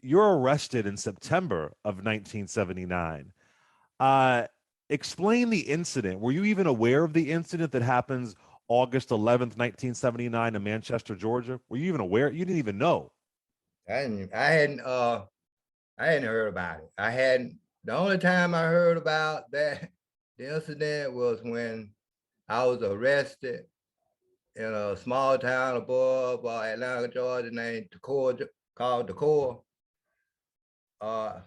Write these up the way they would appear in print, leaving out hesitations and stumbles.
you're arrested in September of 1979. Explain the incident. Were you even aware of the incident that happens August 11th, 1979 in Manchester, Georgia? Were you even aware? You didn't even know. I hadn't heard about it. I hadn't. The only time I heard about that the incident was when I was arrested in a small town above Atlanta, Georgia, named Decorah, called Decorah. Uh,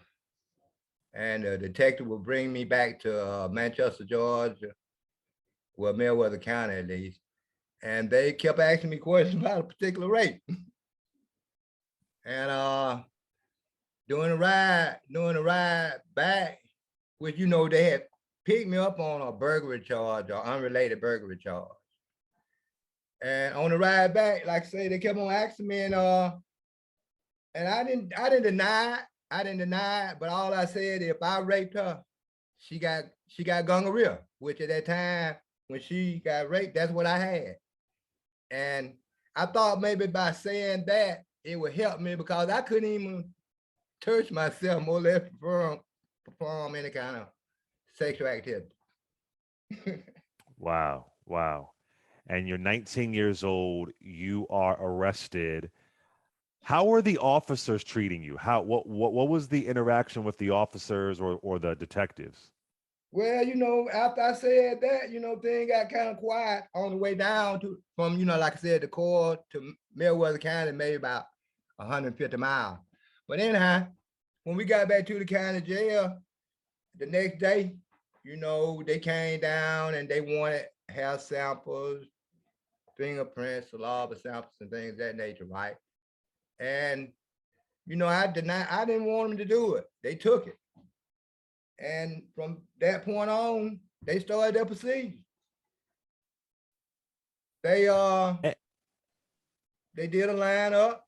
and the detective would bring me back to Manchester, Georgia, well, Meriwether County at least. And they kept asking me questions about a particular rape. And during the ride back, which they had picked me up on a burglary charge or unrelated burglary charge. And on the ride back, like I say, they kept on asking me, and I didn't deny it. I didn't deny it, but all I said, if I raped her, she got gonorrhea, which at that time when she got raped, that's what I had. And I thought maybe by saying that it would help me because I couldn't even touch myself, more or less perform any kind of sexual activity. Wow. Wow. And you're 19 years old. You are arrested. How are the officers treating you? What was the interaction with the officers or the detectives? Well, after I said that, things got kind of quiet on the way down from, like I said, the core to Meriwether County, maybe about 150 miles. But anyhow, when we got back to the county jail the next day, they came down and they wanted hair samples, fingerprints, saliva samples, and things of that nature, right? And I didn't want them to do it. They took it. And from that point on, they started their procedure. They Eh, they did a lineup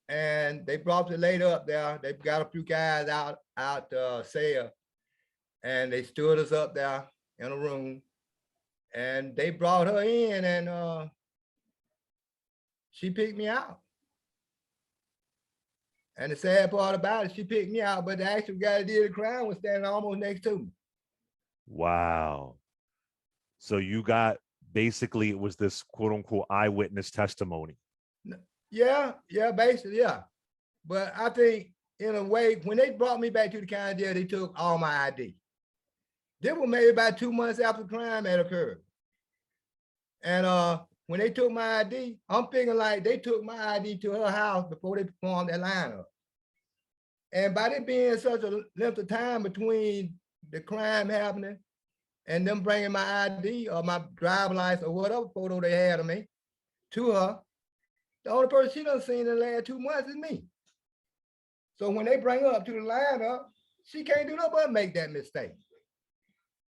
and they brought the lady up there. They got a few guys out the cell and they stood us up there in a room and they brought her in and she picked me out. And the sad part about it, she picked me out, but the actual guy that did the crime was standing almost next to me. wow. So you got basically it was this quote unquote eyewitness testimony. Yeah, basically, yeah. But I think in a way, when they brought me back to the county jail, they took all my ID. This was maybe about 2 months after the crime had occurred. And when they took my ID, I'm thinking like they took my ID to her house before they performed that lineup. And by there being such a length of time between the crime happening and them bringing my ID or my driver license or whatever photo they had of me to her, the only person she done seen in the last 2 months is me. So when they bring her up to the lineup, she can't do nothing but make that mistake.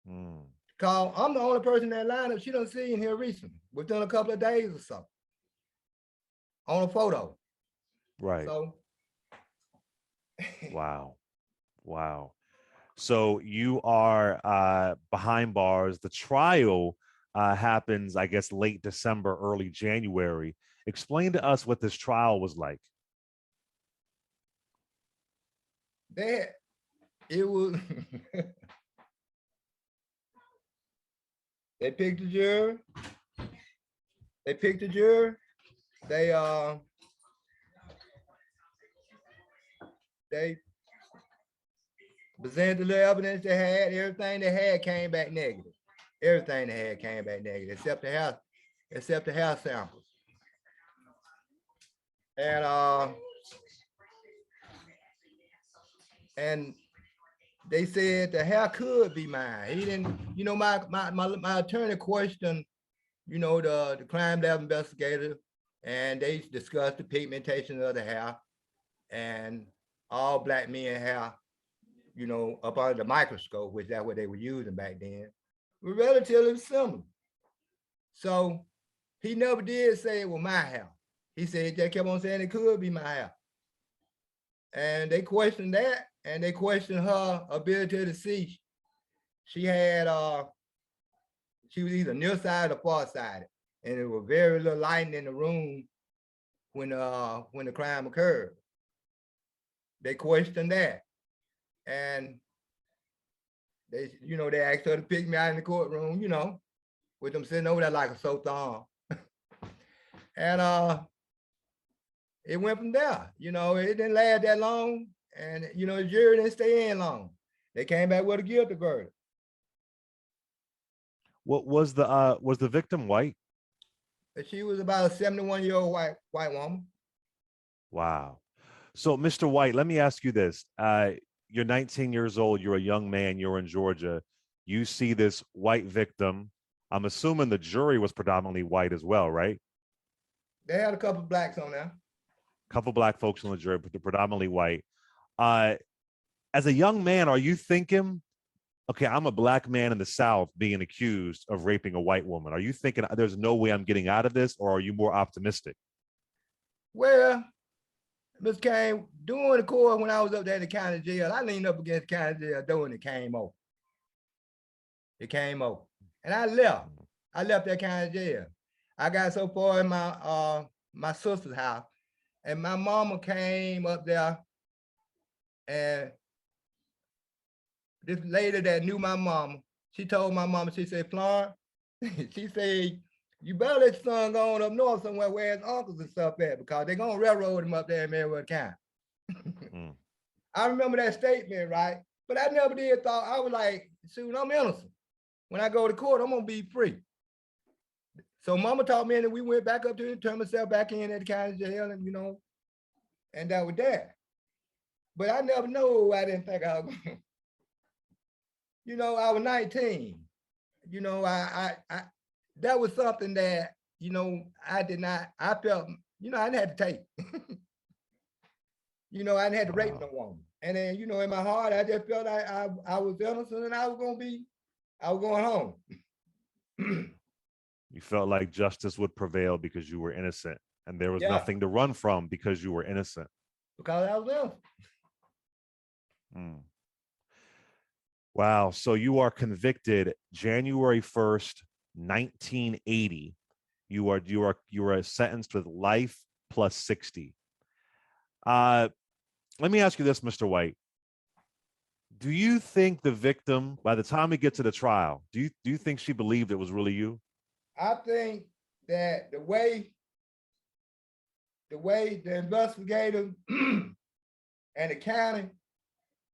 Mm. Cause I'm the only person in that lineup she done seen here recently, within a couple of days or so, on a photo. Right. So Wow. Wow. So you are behind bars. The trial happens, I guess, late December, early January. Explain to us what this trial was like. that it was they picked the juror. They picked the juror. They they presented the evidence they had. Everything they had came back negative. Everything they had came back negative, except the house samples. And and they said the hair could be mine. He didn't, my attorney questioned, the crime lab investigator, and they discussed the pigmentation of the hair and all black men hair, up under the microscope, which that's what they were using back then, were relatively similar. So he never did say it was my hair. He said they kept on saying it could be my hair. And they questioned that, and they questioned her ability to see. She had she was either nearsighted or farsighted, and there was very little light in the room when the crime occurred. they questioned that. And they asked her to pick me out in the courtroom, with them sitting over there like a sore thumb. And it went from there. It didn't last that long. And, the jury didn't stay in long. They came back with a guilty verdict. What was the victim white? She was about a 71-year-old white woman. Wow. So, Mr. White, let me ask you this. You're 19 years old. You're a young man. You're in Georgia. You see this white victim. I'm assuming the jury was predominantly white as well, right? They had a couple of blacks on there. A couple of black folks on the jury, but they're predominantly white. As a young man, are you thinking, okay, I'm a black man in the South being accused of raping a white woman? Are you thinking there's no way I'm getting out of this, or are you more optimistic? Well, Mr. Kane, during the court when I was up there in the county jail, I leaned up against the county jail door and it came open. It came open. And I left. I left that county jail. I got so far in my sister's house, and my mama came up there, and this lady that knew my mama, she told my mama, she said, Florence, she said, you better let your son go on up north somewhere where his uncles and stuff at, because they're going to railroad him up there in Meriwether County. I remember that statement, right? But I never did thought, I was like, soon I'm innocent. When I go to court, I'm going to be free. So mama taught me, and we went back up to turn myself back in at the county jail, and, and that was that. But I never know, I didn't think I was going to. I was 19. I that was something that, I did not, I felt, I didn't have to take. I didn't have to rape no woman. And then, in my heart, I just felt like I was innocent and I was going home. You felt like justice would prevail because you were innocent, and there was nothing to run from because you were innocent. Because I was innocent. Wow. So you are convicted January 1st, 1980. You are sentenced with life plus 60. Let me ask you this, Mr. White. Do you think the victim, by the time we get to the trial, do you think she believed it was really you? I think that the way the investigators and the county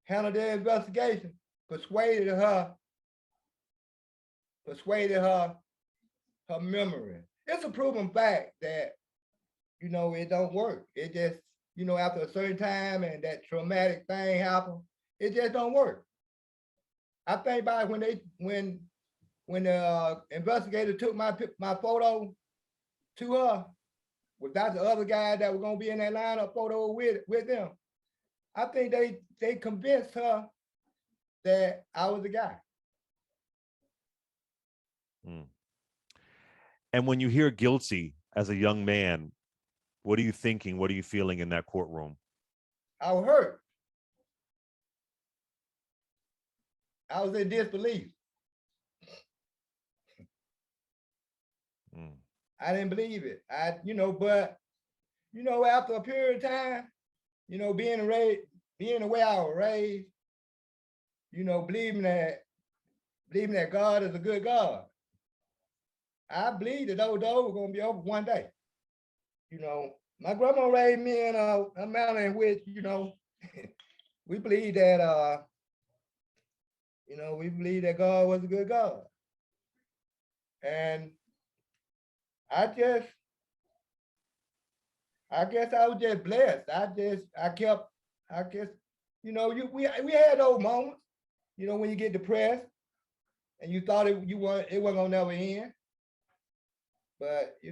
handled their investigation persuaded her her memory. It's a proven fact that, it don't work. It just, after a certain time and that traumatic thing happened, it just don't work. I think about when the investigator took my photo to her without the other guy that was gonna be in that lineup photo with them, I think they convinced her that I was the guy. And when you hear guilty as a young man, what are you thinking? What are you feeling in that courtroom? I was hurt. I was in disbelief. I didn't believe it. But after a period of time, being the way I was raised, believing that God is a good God, I believe that those doors were going to be open one day. My grandma raised me in a manner in which, we believe that, God was a good God. And I guess I was just blessed. We had those moments, when you get depressed and you thought it wasn't gonna never end. But I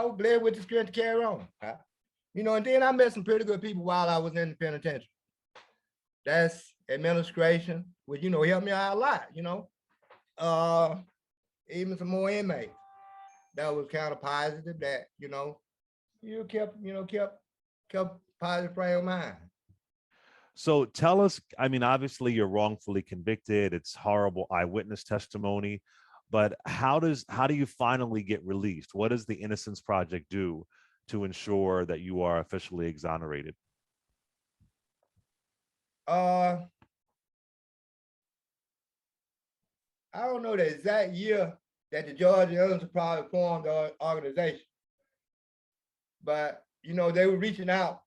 was blessed with the strength to carry on. And then I met some pretty good people while I was in the penitentiary. That's administration, which helped me out a lot. Even some more inmates. That was kind of positive. That you kept positive frame of mind. So tell us. I mean, obviously, you're wrongfully convicted. It's horrible eyewitness testimony. But how do you finally get released? What does the Innocence Project do to ensure that you are officially exonerated? I don't know the exact year that the Georgia Enterprise formed the organization, but you know, they were reaching out.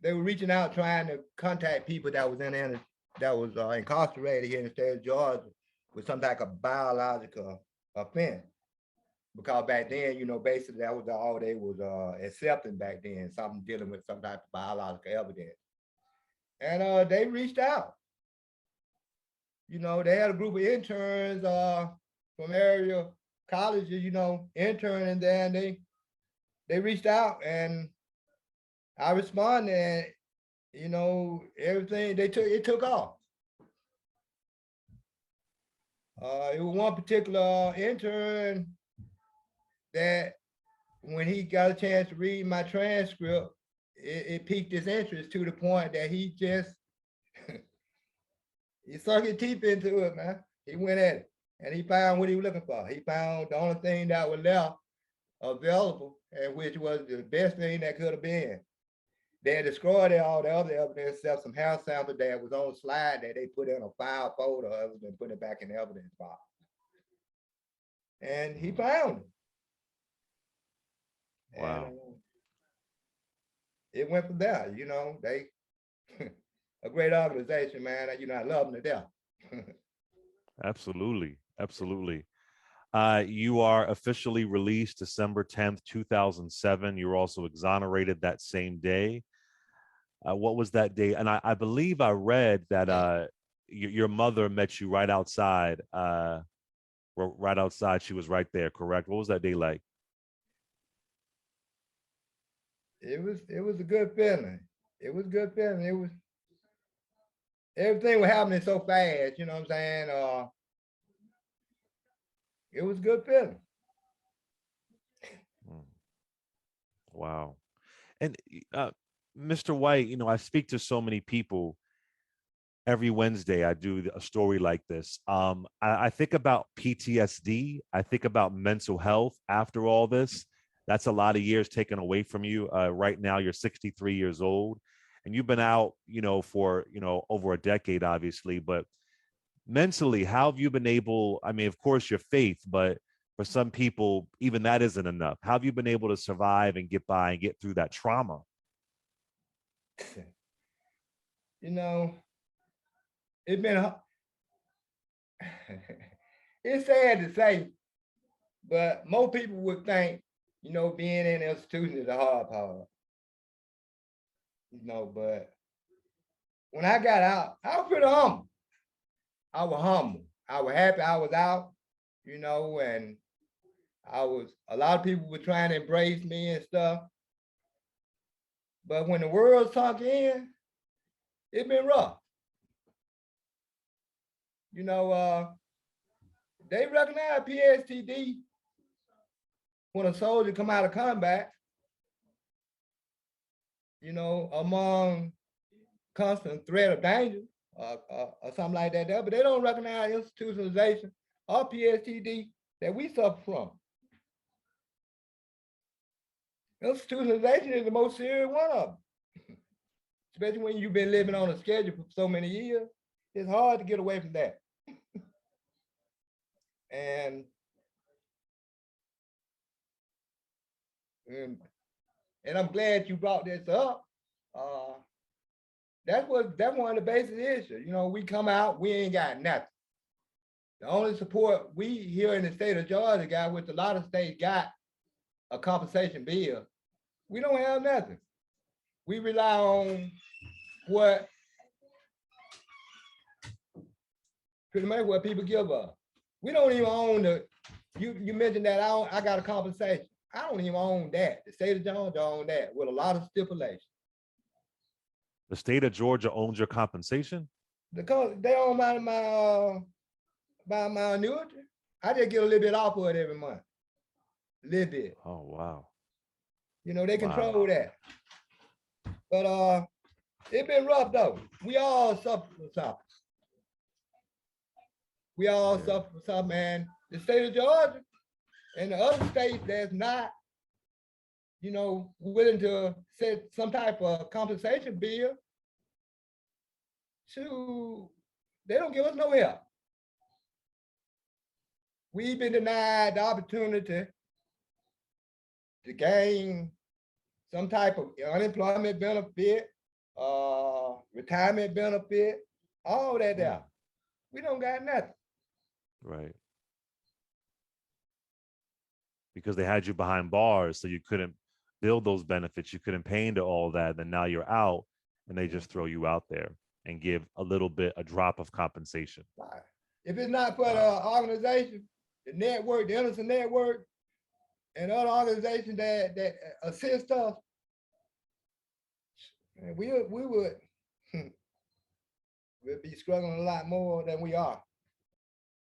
They were reaching out trying to contact people that was incarcerated here in the state of Georgia with some type of biological offense. Because back then, you know, basically that was all they was accepting back then, something dealing with some type of biological evidence. And they reached out. You know, they had a group of interns from area colleges, you know, interning there, and they reached out, and I responded, and you know, everything it took off. It was one particular intern that when he got a chance to read my transcript, it piqued his interest to the point that he just he sunk his teeth into it, man. He went at it, and he found what he was looking for. He found the only thing that was left available, and which was the best thing that could have been. They had destroyed all the other evidence except some hair sample that was on a slide that they put in a file folder other than putting it back in the evidence box. And he found it. Wow. And it went from there, you know, they a great organization, man. You know, I love them to death. Absolutely. Absolutely. You are officially released December 10th, 2007. You were also exonerated that same day. What was that day? And I believe I read that your mother met you right outside. Right outside. She was right there, correct? What was that day like? It was a good feeling. It was a good feeling. It was everything was happening so fast, you know what I'm saying? It was a good feeling. Wow. And Mr. White, you know, I speak to so many people every Wednesday. I do a story like this. I think about PTSD. I think about mental health after all this. That's a lot of years taken away from you. Right now, you're 63 years old, and you've been out, you know, for over a decade, obviously. But mentally, how have you been able? I mean, of course, your faith, but for some people, even that isn't enough. How have you been able to survive and get by and get through that trauma? You know, it's been it's sad to say, but most people would think, you know, being in an institution is a hard part. You know, but when I got out, I was pretty humble. I was humble. I was happy I was out, you know, and a lot of people were trying to embrace me and stuff. But when the world sunk in, it's been rough. You know, they recognize PSTD when a soldier come out of combat, you know, among constant threat of danger or something like that. But they don't recognize institutionalization or PSTD that we suffer from. Institutionalization is the most serious one of them, especially when you've been living on a schedule for so many years. It's hard to get away from that. and and I'm glad you brought this up. That's one of the basic issues. You know, we come out, we ain't got nothing. The only support we here in the state of Georgia got, which a lot of states got a compensation bill, we don't have nothing. We rely on what pretty much what people give us. We don't even own you mentioned that I got a compensation. I don't even own that. The state of Georgia own that with a lot of stipulations. The state of Georgia owns your compensation? Because they own my annuity. I just get a little bit off of it every month. A little bit. Oh, wow. You know, they control that. But it's been rough though. We all suffer from something. We all suffer from something, man. The state of Georgia and the other states that's not, you know, willing to set some type of compensation bill, shoot, they don't give us no help. We've been denied the opportunity to gain some type of unemployment benefit, retirement benefit, all that there. We don't got nothing. Right. Because they had you behind bars, so you couldn't build those benefits. You couldn't pay into all that. Then now you're out, and they just throw you out there and give a little bit, a drop of compensation. Right. If it's not for the organization, the network, the Innocent Network, and other organizations that assist us, we would we'll be struggling a lot more than we are.